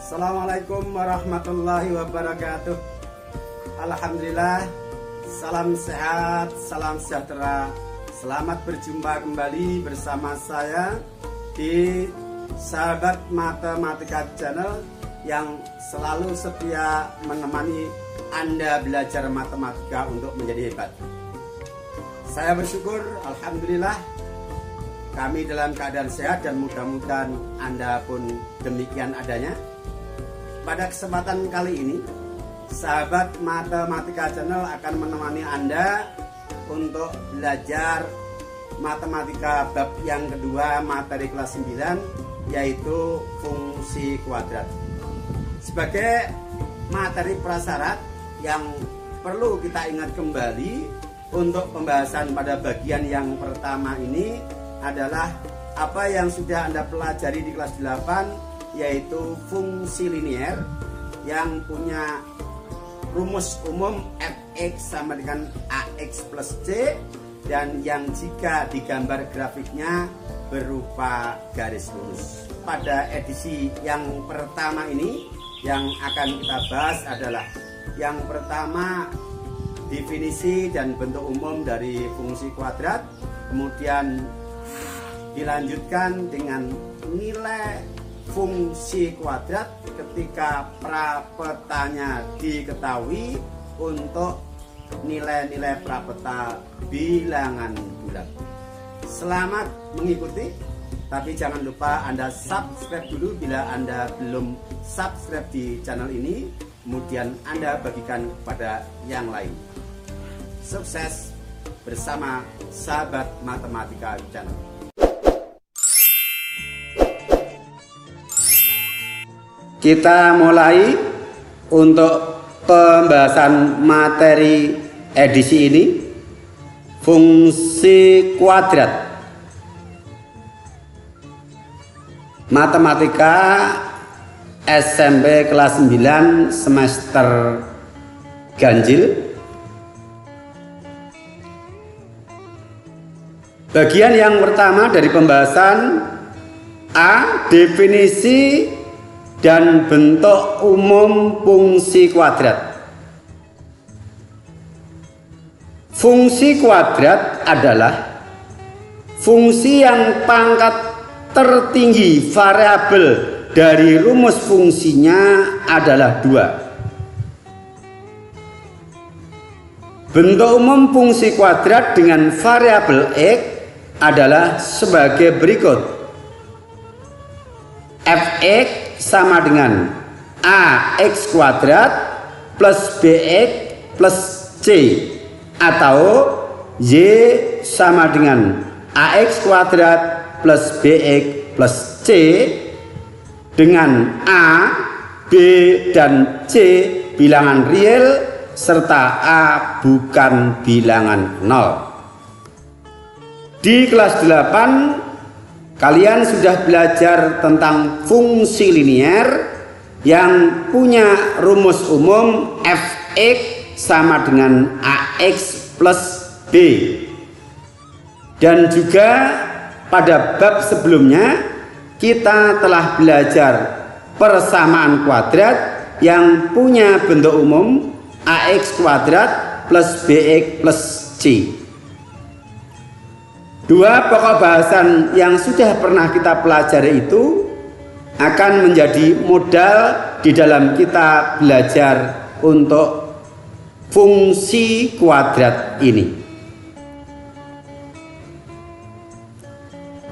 Assalamualaikum warahmatullahi wabarakatuh. Alhamdulillah, salam sehat, salam sejahtera. Selamat berjumpa kembali bersama saya di Sahabat Matematika Channel yang selalu setia menemani Anda belajar matematika untuk menjadi hebat. Saya bersyukur, alhamdulillah, kami dalam keadaan sehat dan mudah-mudahan Anda pun demikian adanya. Pada kesempatan kali ini, Sahabat Matematika Channel akan menemani Anda untuk belajar matematika bab yang kedua materi kelas 9, yaitu fungsi kuadrat. Sebagai materi prasyarat yang perlu kita ingat kembali untuk pembahasan pada bagian yang pertama ini adalah apa yang sudah Anda pelajari di kelas 8, yaitu fungsi linier yang punya rumus umum fx sama dengan ax plus c, dan yang jika digambar grafiknya berupa garis lurus. Pada edisi yang pertama ini yang akan kita bahas adalah yang pertama, definisi dan bentuk umum dari fungsi kuadrat, kemudian dilanjutkan dengan nilai fungsi kuadrat ketika prapetanya diketahui untuk nilai-nilai prapeta bilangan bulat. Selamat mengikuti, tapi jangan lupa Anda subscribe dulu bila Anda belum subscribe di channel ini, kemudian Anda bagikan kepada yang lain. Sukses bersama Sahabat Matematika Channel. Kita mulai untuk pembahasan materi edisi ini, fungsi kuadrat. Matematika SMP kelas 9 semester ganjil. Bagian yang pertama dari pembahasan A, definisi dan bentuk umum fungsi kuadrat. Fungsi kuadrat adalah fungsi yang pangkat tertinggi variabel dari rumus fungsinya adalah 2. Bentuk umum fungsi kuadrat dengan variabel x adalah sebagai berikut. Fx sama dengan ax kuadrat plus bx plus c, atau y sama dengan ax kuadrat plus bx plus c dengan a, b, dan c bilangan real serta a bukan bilangan 0. Di kelas 8 kalian sudah belajar tentang fungsi linier yang punya rumus umum fx sama dengan ax plus b. Dan juga pada bab sebelumnya kita telah belajar persamaan kuadrat yang punya bentuk umum ax kuadrat plus bx plus c. Dua pokok bahasan yang sudah pernah kita pelajari itu akan menjadi modal di dalam kita belajar untuk fungsi kuadrat ini.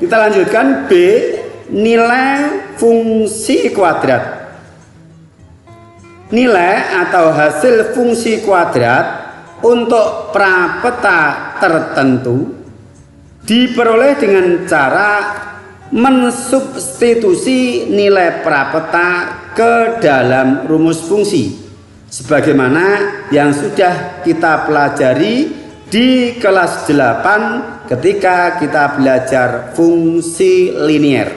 Kita lanjutkan B, nilai fungsi kuadrat. Nilai atau hasil fungsi kuadrat untuk prapeta tertentu diperoleh dengan cara mensubstitusi nilai prapeta ke dalam rumus fungsi, sebagaimana yang sudah kita pelajari di kelas 8 ketika kita belajar fungsi linier.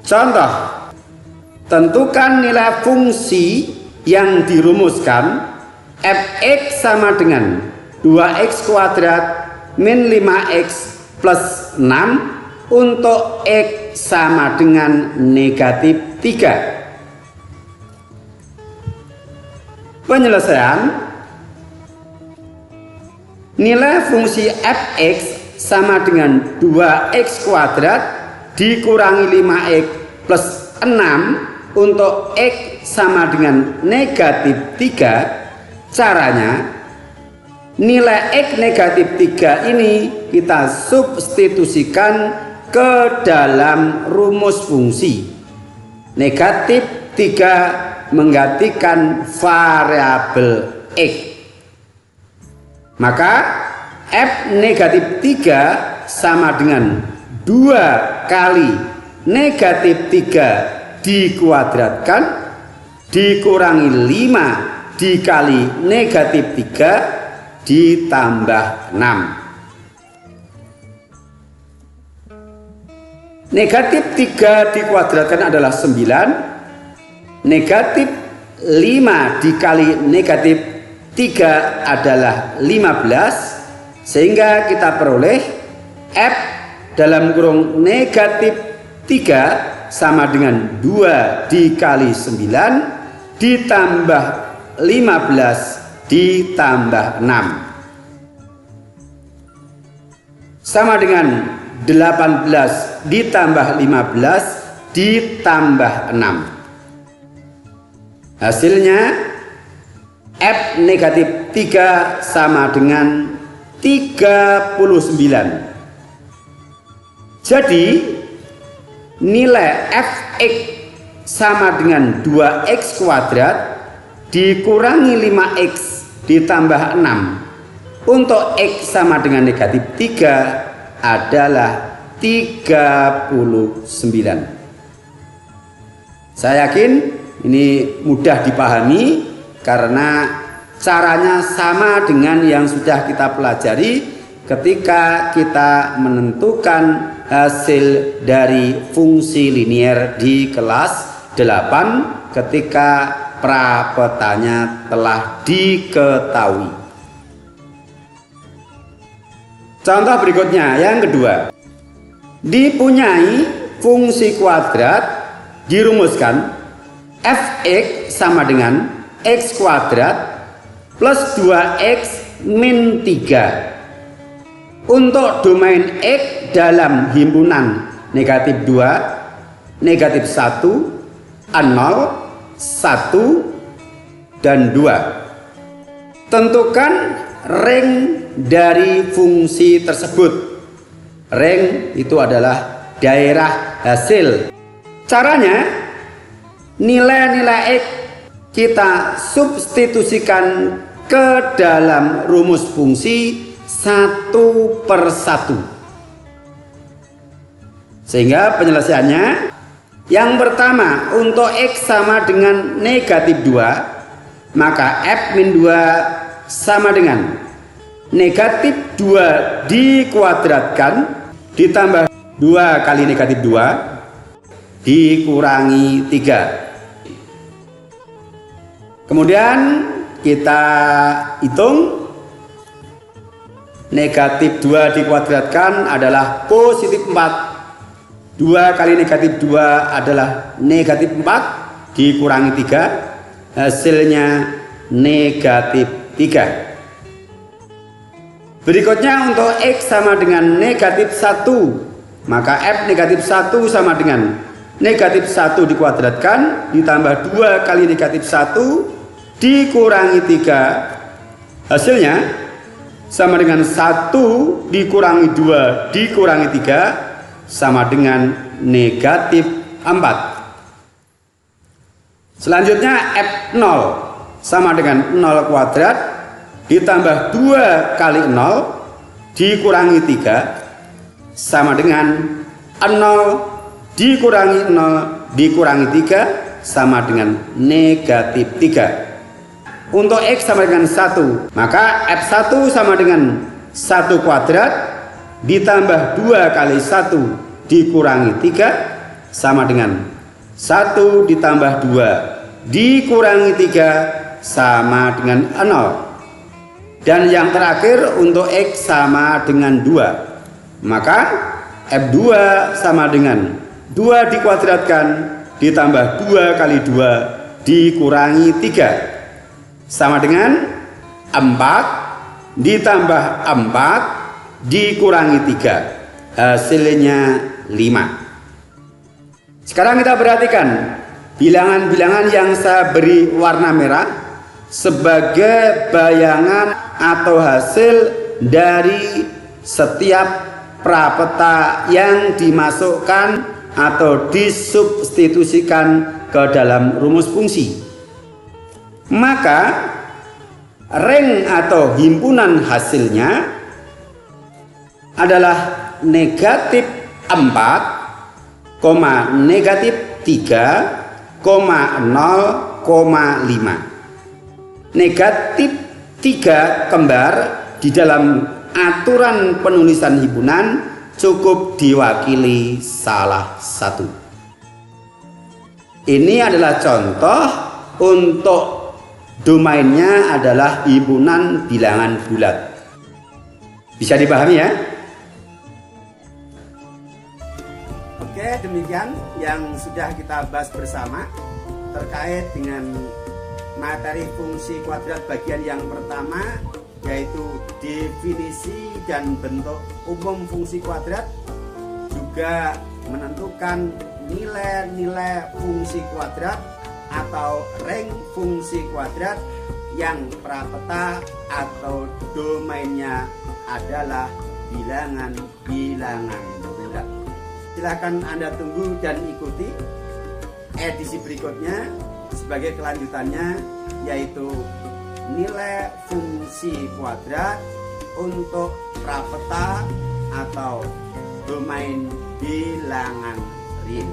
Contoh, tentukan nilai fungsi yang dirumuskan fx sama dengan 2x kuadrat min 5x plus 6 untuk x sama dengan negatif 3. Penyelesaian, nilai fungsi fx sama dengan 2x kuadrat dikurangi 5x plus 6 untuk x sama dengan negatif 3. Caranya, nilai x negatif 3 ini kita substitusikan ke dalam rumus fungsi. Negatif 3 menggantikan variabel x. Maka f negatif 3 sama dengan 2 kali negatif 3 dikuadratkan dikurangi 5 dikali negatif 3 ditambah 6. Negatif 3 dikuadratkan adalah 9. Negatif 5 dikali negatif 3 adalah 15, sehingga kita peroleh f dalam kurung negatif 3 sama dengan 2 dikali 9 ditambah 15 ditambah 6 sama dengan 18 ditambah 15 ditambah 6. Hasilnya f negatif 3 sama dengan 39. Jadi nilai fx sama dengan 2x kuadrat dikurangi 5x ditambah 6 untuk x sama dengan negatif 3 adalah 39. Saya yakin ini mudah dipahami karena caranya sama dengan yang sudah kita pelajari ketika kita menentukan hasil dari fungsi linier di kelas 8 ketika prapetanya telah diketahui. Contoh berikutnya yang kedua. Dipunyai fungsi kuadrat dirumuskan fx sama dengan x kuadrat plus 2x min 3 untuk domain x dalam himpunan negatif 2, negatif 1, 0, 1, dan 2. Tentukan ring dari fungsi tersebut. Ring itu adalah daerah hasil. Caranya, nilai-nilai x kita substitusikan ke dalam rumus fungsi satu per satu. Sehingga penyelesaiannya, yang pertama untuk x sama dengan negatif 2, maka f min 2 sama dengan negatif 2 dikuadratkan ditambah 2 kali negatif 2 dikurangi 3. Kemudian kita hitung, negatif 2 dikuadratkan adalah positif 4. 2 kali negatif 2 adalah negatif 4 dikurangi 3, hasilnya negatif 3. Berikutnya untuk x sama dengan negatif 1, maka f negatif 1 sama dengan negatif 1 dikuadratkan ditambah 2 kali negatif 1 dikurangi 3, hasilnya sama dengan 1 dikurangi 2 dikurangi 3 sama dengan negatif 4. Selanjutnya f0 sama dengan 0 kuadrat ditambah 2 kali 0 dikurangi 3 sama dengan 0 dikurangi 0 dikurangi 3 sama dengan negatif 3. Untuk x sama dengan 1, maka f1 sama dengan 1 kuadrat ditambah 2 kali 1 dikurangi 3 sama dengan 1 ditambah 2 dikurangi 3 sama dengan 0. Dan yang terakhir untuk x sama dengan 2, maka f2 sama dengan 2 dikuadratkan ditambah 2 kali 2 dikurangi 3 sama dengan 4 ditambah 4 dikurangi 3, hasilnya 5. Sekarang kita perhatikan bilangan-bilangan yang saya beri warna merah sebagai bayangan atau hasil dari setiap prapeta yang dimasukkan atau disubstitusikan ke dalam rumus fungsi. Maka ring atau himpunan hasilnya adalah negatif 4, negatif 3, 0,5. Negatif 3 kembar di dalam aturan penulisan himpunan cukup diwakili salah satu. Ini adalah contoh untuk domainnya adalah himpunan bilangan bulat. Bisa dipahami ya? Oke, demikian yang sudah kita bahas bersama terkait dengan materi fungsi kuadrat bagian yang pertama, yaitu definisi dan bentuk umum fungsi kuadrat, juga menentukan nilai-nilai fungsi kuadrat atau ring fungsi kuadrat yang prapeta atau domainnya adalah bilangan-bilangan bulat. Silakan Anda tunggu dan ikuti edisi berikutnya sebagai kelanjutannya, yaitu nilai fungsi kuadrat untuk prapeta atau domain bilangan ring.